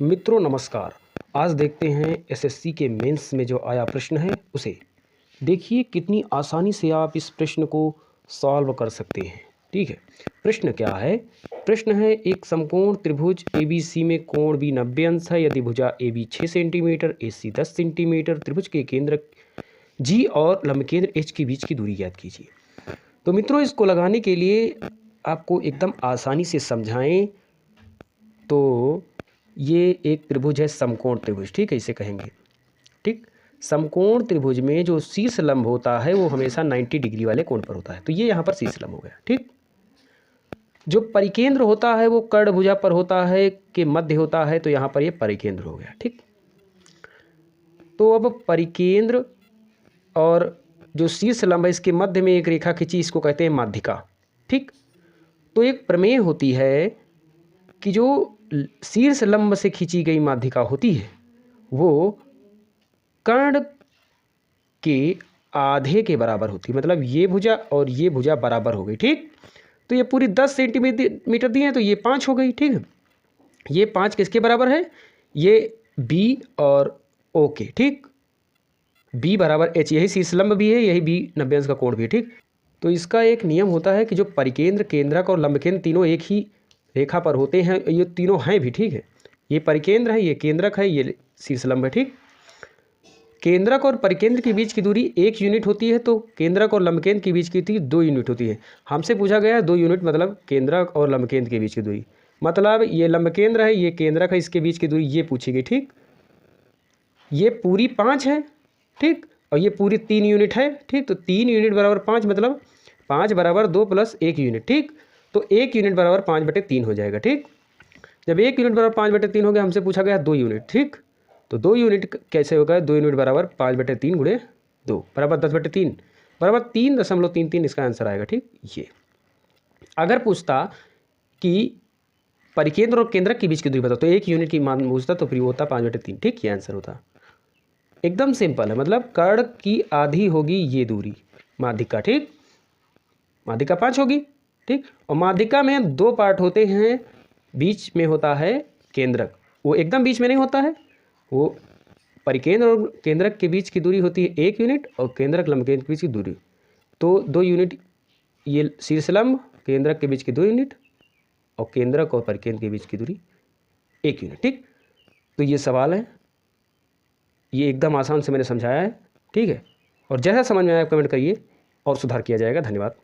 मित्रों नमस्कार। आज देखते हैं एसएससी के मेंस में जो आया प्रश्न है उसे। देखिए कितनी आसानी से आप इस प्रश्न को सॉल्व कर सकते हैं। ठीक है, प्रश्न क्या है? प्रश्न है एक समकोण त्रिभुज ABC में कोण B 90 अंश है यदि भुजा AB 6 सेंटीमीटर, AC 10 सेंटीमीटर, त्रिभुज के केंद्र G और लंबकेंद्र H के बीच की दूरी ज्ञात कीजिए। तो मित्रों इसको लगाने के लिए आपको एकदम आसानी से समझाएं तो ये एक त्रिभुज है, समकोण त्रिभुज। ठीक है, इसे कहेंगे। ठीक, समकोण त्रिभुज में जो शीर्ष लंब होता है वो हमेशा 90 डिग्री वाले कोण पर होता है। तो ये यहाँ पर शीर्ष लंब हो गया। ठीक, जो परिकेंद्र होता है वो कर्ण भुजा पर होता है के मध्य होता है, तो यहाँ पर ये परिकेंद्र हो गया। ठीक, तो अब परिकेंद्र और जो शीर्ष लंब है इसके मध्य में एक रेखा खींची, इसको कहते हैं माध्यिका। ठीक, तो एक प्रमेय होती है कि जो शीर्ष लंब से खींची गई माध्यिका होती है वो कर्ण के आधे के बराबर होती है। मतलब ये भुजा और ये भुजा बराबर हो गई। ठीक, तो ये पूरी 10 सेंटीमीटर दी है तो ये 5 हो गई। ठीक है, ये 5 किसके बराबर है? ये B और O के। ठीक, B बराबर H, यही शीर्ष लंब भी है, यही B 90 अंश का कोण भी है। ठीक, तो इसका एक नियम होता है कि जो परिकेंद्र, केंद्रक और लंबकेंद्र तीनों एक ही रेखा पर होते हैं। ये तीनों हैं भी। ठीक है, ये परिकेंद्र है, ये केंद्रक है, ये शीर्ष लंब है। ठीक, केंद्रक और परिकेंद्र के बीच की दूरी 1 यूनिट होती है, तो केंद्रक और लंबकेंद्र के बीच की दूरी 2 यूनिट होती है। हमसे पूछा गया है 2 यूनिट, मतलब केंद्रक और लंबकेंद्र के बीच की दूरी, मतलब ये लंबकेंद्र है, ये केंद्रक है, इसके बीच की दूरी ये पूछी गई। ठीक, ये पूरी 5 है। ठीक, और ये पूरी 3 यूनिट है। ठीक, तो 3 यूनिट बराबर 5, मतलब 5 बराबर 2 प्लस 1 यूनिट। ठीक, तो 1 यूनिट बराबर 5/3 हो जाएगा। ठीक, जब 1 यूनिट बराबर 5/3 हो गया, हमसे पूछा गया 2 यूनिट। ठीक, तो 2 यूनिट कैसे होगा? 2 यूनिट बराबर 5/3 गुणे 2 बराबर 10/3 बराबर 3.33 इसका आंसर आएगा। ठीक, ये अगर पूछता कि परिकेंद्र और केंद्रक के बीच की दूरी बताओ तो 1 यूनिट की मान पूछता तो फिर वो होता 5/3। ठीक, ये आंसर होता। एकदम सिंपल है, मतलब कर्ण की आधी होगी ये दूरी माध्यिका। ठीक, माध्यिका 5 होगी। ठीक, और माध्यिका में 2 पार्ट होते हैं, बीच में होता है केंद्रक, वो एकदम बीच में नहीं होता है, वो परिकेंद्र और केंद्रक के बीच की दूरी होती है 1 यूनिट और केंद्रक लंबकेंद्र के बीच की दूरी तो 2 यूनिट। ये शीर्ष लंब केंद्रक के बीच की 2 यूनिट और केंद्रक और परिकेंद्र के बीच की दूरी 1 यूनिट। ठीक, तो ये सवाल है, ये एकदम आसान से मैंने समझाया है। ठीक है, और जैसा समझ में आया कमेंट करिए और सुधार किया जाएगा। धन्यवाद।